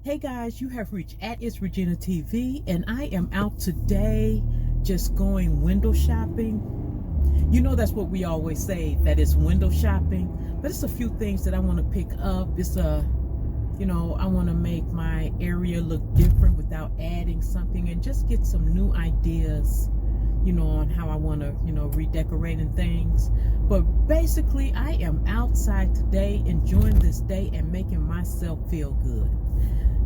Hey guys, you have reached at It's Regina TV, and I am out today just going window shopping. You know that's what we always say, that it's window shopping, but it's a few things that I want to pick up. I want to make my area look different without adding something and just get some new ideas, on how I want to, redecorate and things. But basically, I am outside today enjoying this day and making myself feel good.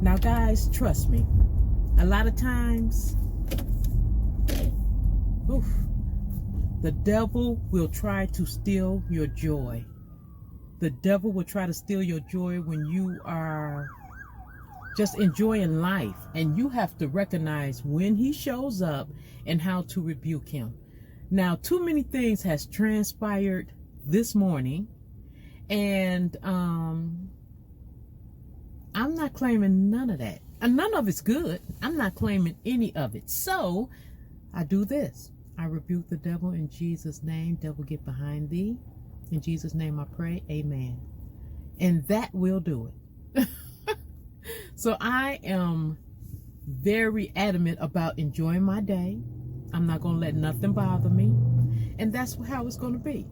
Now, guys, trust me, a lot of times, the devil will try to steal your joy. The devil will try to steal your joy when you are just enjoying life. And you have to recognize when he shows up and how to rebuke him. Now, too many things has transpired this morning. And I'm not claiming none of that. And none of it's good. I'm not claiming any of it. So I do this. I rebuke the devil in Jesus' name. Devil, get behind thee. In Jesus' name I pray. Amen. And that will do it. So I am very adamant about enjoying my day. I'm not going to let nothing bother me. And that's how it's going to be.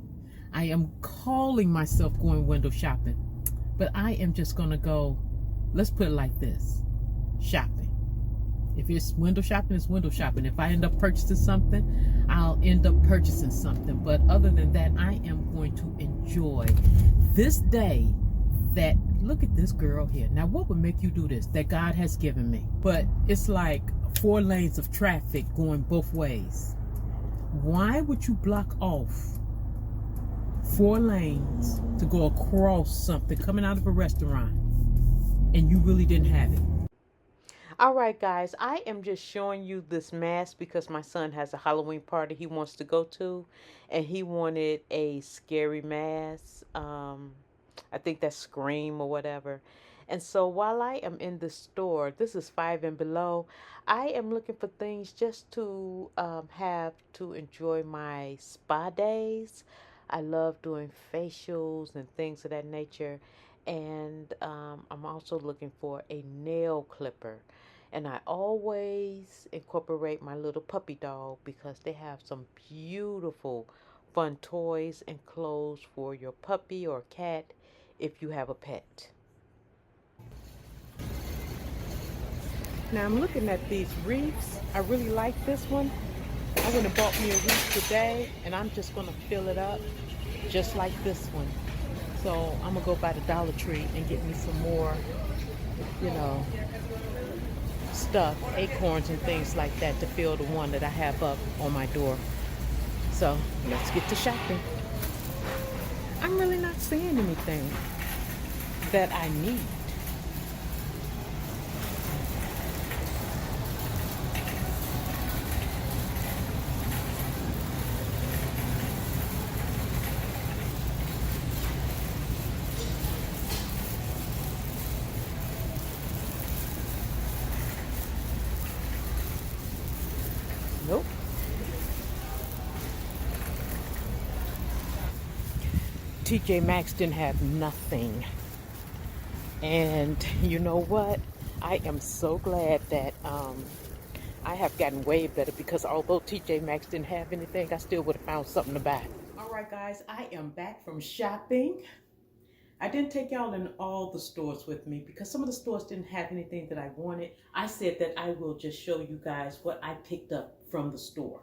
I am calling myself going window shopping. But I am just going to go, let's put it like this, shopping. If it's window shopping, it's window shopping. If I end up purchasing something, I'll end up purchasing something. But other than that, I am going to enjoy this day. That, look at this girl here. Now, what would make you do this? That God has given me. But it's like 4 lanes of traffic going both ways. Why would you block off 4 lanes to go across something coming out of a restaurant and you really didn't have it? All right, guys, I am just showing you this mask because my son has a Halloween party he wants to go to, and he wanted a scary mask. I think that's Scream or whatever. And so while I am in the store, this is 5 and below, I am looking for things just to have to enjoy my spa days. I love doing facials and things of that nature. And I'm also looking for a nail clipper. And I always incorporate my little puppy dog because they have some beautiful, fun toys and clothes for your puppy or cat if you have a pet. Now I'm looking at these wreaths. I really like this one. I went and bought me a wreath today, and I'm just going to fill it up just like this one. So I'm going to go by the Dollar Tree and get me some more, stuff, acorns and things like that to fill the one that I have up on my door. So let's get to shopping. I'm really not seeing anything that I need. Nope. TJ Maxx didn't have nothing. And you know what? I am so glad that I have gotten way better, because although TJ Maxx didn't have anything, I still would have found something to buy. All right, guys, I am back from shopping. I didn't take y'all in all the stores with me because some of the stores didn't have anything that I wanted. I said that I will just show you guys what I picked up from the store.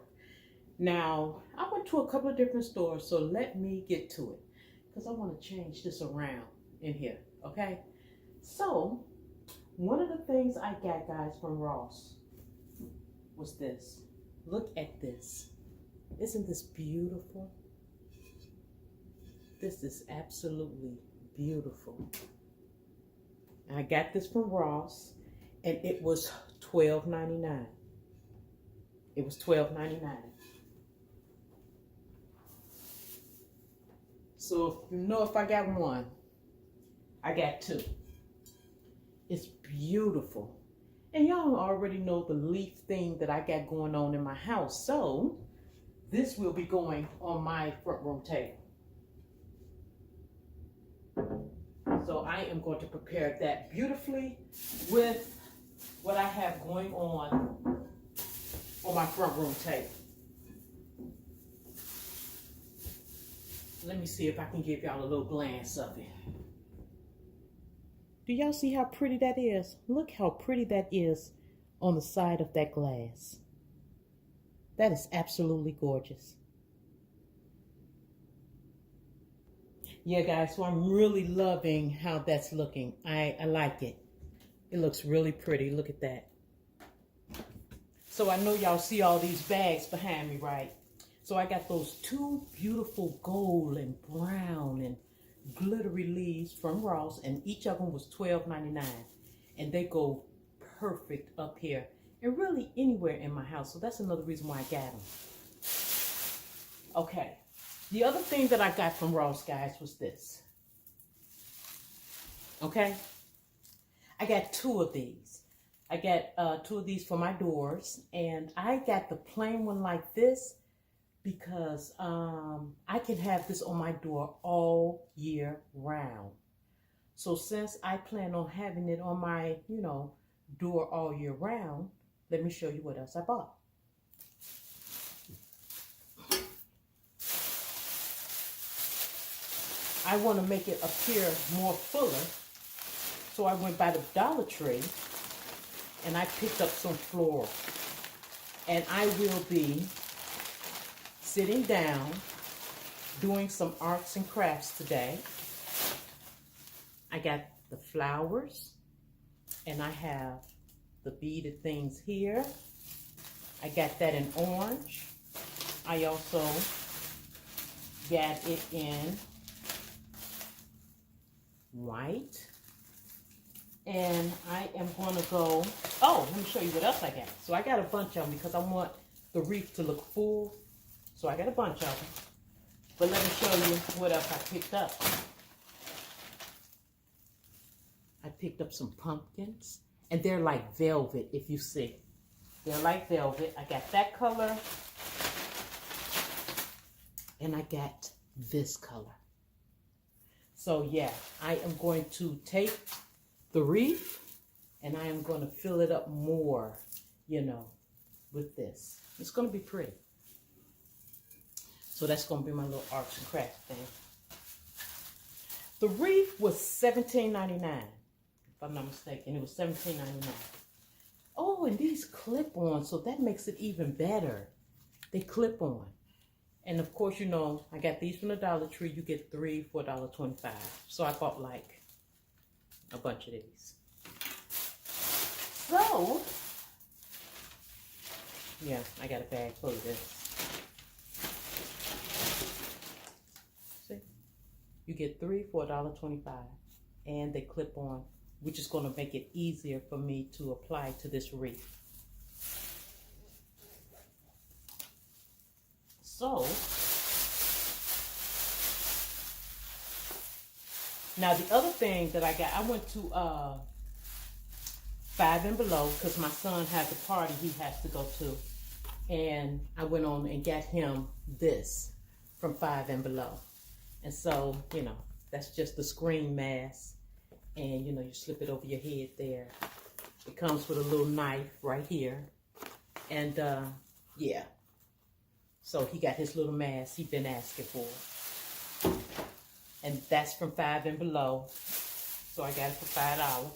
Now, I went to a couple of different stores, so let me get to it because I want to change this around in here, okay? So, one of the things I got, guys, from Ross was this. Look at this. Isn't this beautiful? This is absolutely beautiful. I got this from Ross, and it was $12.99. It was $12.99. So if I got one, I got 2. It's beautiful. And y'all already know the leaf thing that I got going on in my house. So this will be going on my front room table. So I am going to prepare that beautifully with what I have going on my front room table. Let me see if I can give y'all a little glance of it. Do y'all see how pretty that is? Look how pretty that is on the side of that glass. That is absolutely gorgeous. Yeah, guys, so I'm really loving how that's looking. I like it. It looks really pretty. Look at that. So I know y'all see all these bags behind me, right? So I got those two beautiful gold and brown and glittery leaves from Ross, and each of them was $12.99. And they go perfect up here and really anywhere in my house. So that's another reason why I got them. Okay. The other thing that I got from Ross, guys, was this. Okay? I got two of these. I got two of these for my doors, and I got the plain one like this because I can have this on my door all year round. So since I plan on having it on my, door all year round, let me show you what else I bought. I want to make it appear more fuller, so I went by the Dollar Tree and I picked up some floral. And I will be sitting down doing some arts and crafts today. I got the flowers, and I have the beaded things here. I got that in orange. I also got it in white. And I am going to go, let me show you what else I got. So I got a bunch of them because I want the wreath to look full. So I got a bunch of them. But let me show you what else I picked up. I picked up some pumpkins. And they're like velvet, if you see. They're like velvet. I got that color. And I got this color. So yeah, I am going to take the wreath and I am going to fill it up more, with this. It's going to be pretty. So that's going to be my little arts and crafts thing. The wreath was $17.99, if I'm not mistaken. It was $17.99. Oh, and these clip on, so that makes it even better. They clip on. And of course, I got these from the Dollar Tree. You get 3 for $1.25. So I bought like a bunch of these. So, yeah, I got a bag full of this. See? You get 3 for $1.25. And they clip on, which is going to make it easier for me to apply to this wreath. So, now the other thing that I got, I went to 5 and Below because my son has a party he has to go to. And I went on and got him this from 5 and Below. And so, that's just the screen mask. And, you slip it over your head there. It comes with a little knife right here. And, yeah. So he got his little mask he's been asking for. And that's from 5 and Below. So I got it for $5.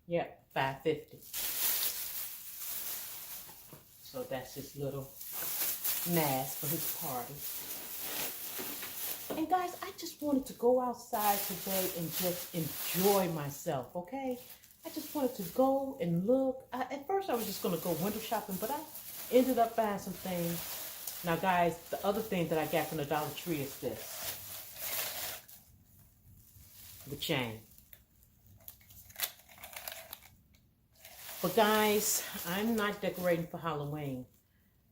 Yep, $5.50. So that's his little mask for his party. And guys, I just wanted to go outside today and just enjoy myself, okay? I just wanted to go and look. At first, I was just going to go window shopping, but I ended up buying some things. Now, guys, the other thing that I got from the Dollar Tree is this. The chain. But, guys, I'm not decorating for Halloween.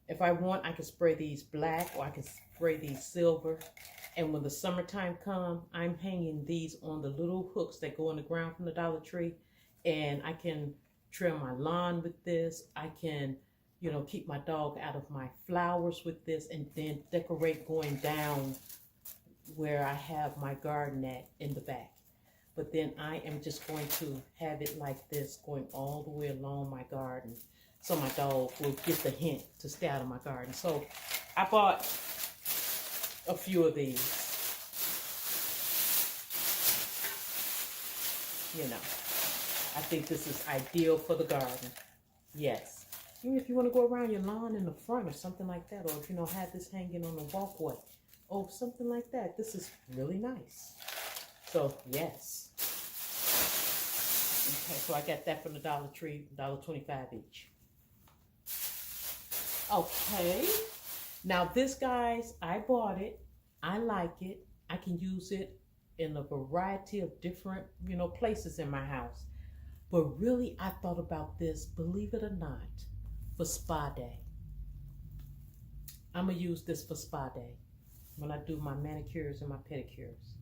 If I want, I can spray these black or I can spray these silver. And when the summertime comes, I'm hanging these on the little hooks that go in the ground from the Dollar Tree. And I can trim my lawn with this. I can, keep my dog out of my flowers with this and then decorate going down where I have my garden at in the back. But then I am just going to have it like this, going all the way along my garden, so my dog will get the hint to stay out of my garden. So I bought a few of these. You know, I think this is ideal for the garden. Yes. Even if you want to go around your lawn in the front or something like that, or if you know, have this hanging on the walkway or something like that, this is really nice. So yes. Okay, so I got that from the Dollar Tree, $1.25 each. Okay, now this, guys, I bought it. I like it. I can use it in a variety of different, you know, places in my house. But really, I thought about this, believe it or not, for spa day. I'm gonna use this for spa day when I do my manicures and my pedicures.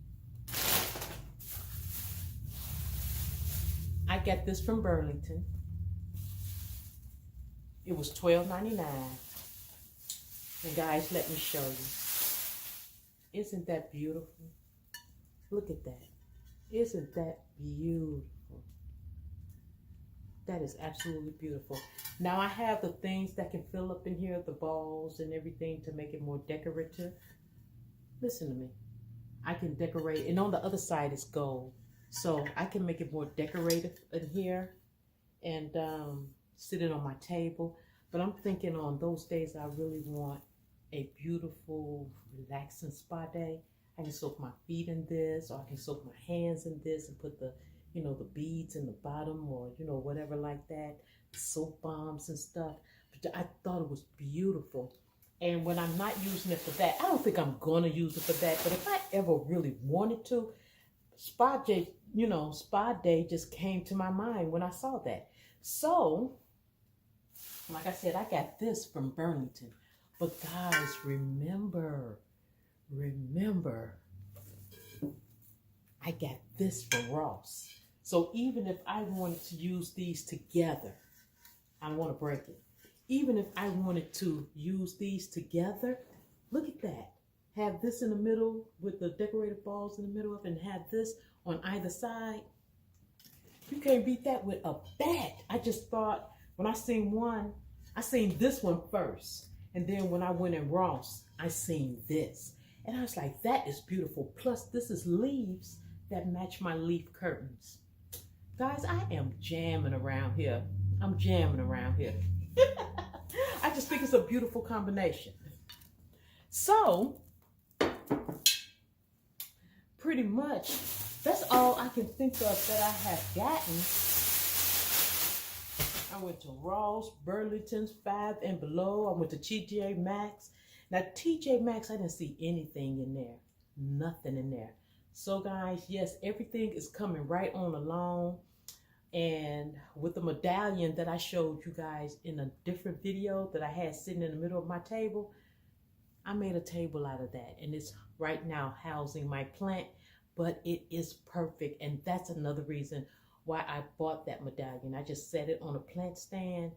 I got this from Burlington. It was $12.99. And guys, let me show you. Isn't that beautiful? Look at that. Isn't that beautiful? That is absolutely beautiful. Now I have the things that can fill up in here, the balls and everything to make it more decorative. Listen to me. I can decorate, and on the other side is gold. So I can make it more decorative in here and sit it on my table. But I'm thinking on those days I really want a beautiful, relaxing spa day. I can soak my feet in this, or I can soak my hands in this and put the, you know, the beads in the bottom, or, you know, whatever like that, soap bombs and stuff. But I thought it was beautiful. And when I'm not using it for that, I don't think I'm going to use it for that. But if I ever really wanted to, spa day, you know, spa day just came to my mind when I saw that. So, like I said, I got this from Burlington. But guys, remember, I got this from Ross. So even if I wanted to use these together, I don't want to break it. Even if I wanted to use these together, look at that. Have this in the middle with the decorated balls in the middle of it, and have this on either side. You can't beat that with a bat. I just thought, when I seen one, I seen this one first. And then when I went in Ross, I seen this. And I was like, that is beautiful. Plus, this is leaves that match my leaf curtains. Guys, I am jamming around here. I'm jamming around here. I just think it's a beautiful combination. So, pretty much, that's all I can think of that I have gotten. I went to Ross, Burlington's, 5 and Below. I went to TJ Maxx. Now, TJ Maxx, I didn't see anything in there. Nothing in there. So, guys, yes, everything is coming right on along. And with the medallion that I showed you guys in a different video that I had sitting in the middle of my table, I made a table out of that. And it's right now housing my plant, but it is perfect. And that's another reason why I bought that medallion. I just set it on a plant stand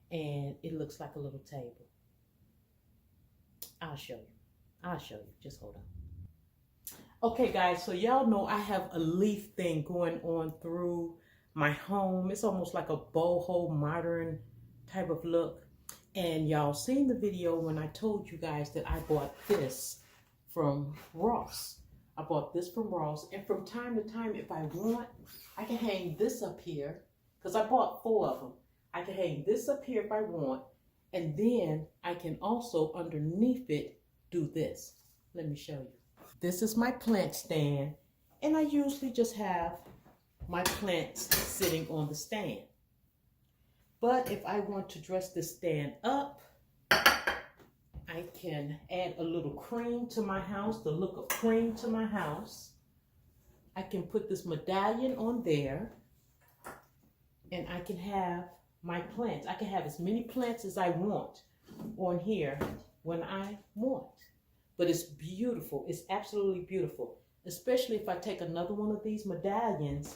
and it looks like a little table. I'll show you. Just hold on. Okay, guys, so y'all know I have a leaf thing going on through my home. It's almost like a boho modern type of look. And y'all seen the video when I told you guys that I bought this from Ross. I bought this from Ross. And from time to time, if I want, I can hang this up here, because I bought 4 of them. I can hang this up here if I want. And then I can also, underneath it, do this. Let me show you. This is my plant stand. And I usually just have my plants sitting on the stand. But if I want to dress this stand up, I can add a little cream to my house, the look of cream to my house. I can put this medallion on there, and I can have my plants. I can have as many plants as I want on here when I want. But it's beautiful. It's absolutely beautiful, especially if I take another one of these medallions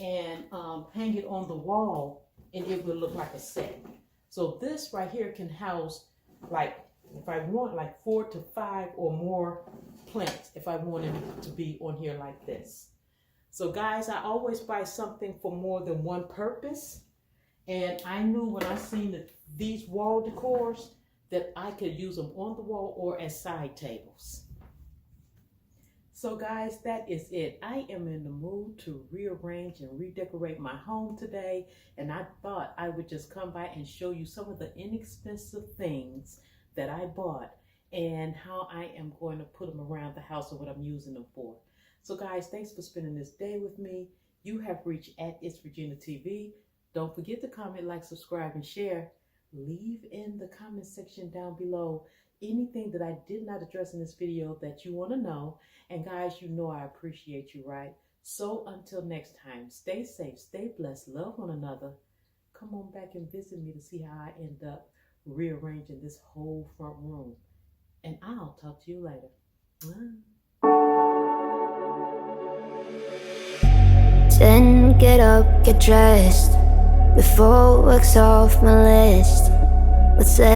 and hang it on the wall, and it will look like a set. So this right here can house, like, if I want, like 4 to 5 or more plants if I wanted it to be on here like this. So guys, I always buy something for more than one purpose. And I knew when I seen these wall decors that I could use them on the wall or as side tables. So guys, that is it. I am in the mood to rearrange and redecorate my home today. And I thought I would just come by and show you some of the inexpensive things that I bought and how I am going to put them around the house or what I'm using them for. So guys, thanks for spending this day with me. You have reached at It's Regina TV. Don't forget to comment, like, subscribe, and share. Leave in the comment section down below anything that I did not address in this video that you want to know. And guys, you know I appreciate you, right? So until next time, stay safe, stay blessed, love one another. Come on back and visit me to see how I end up rearranging this whole front room. And I'll talk to you later. Then get up, get dressed, before work's off my list. Let's say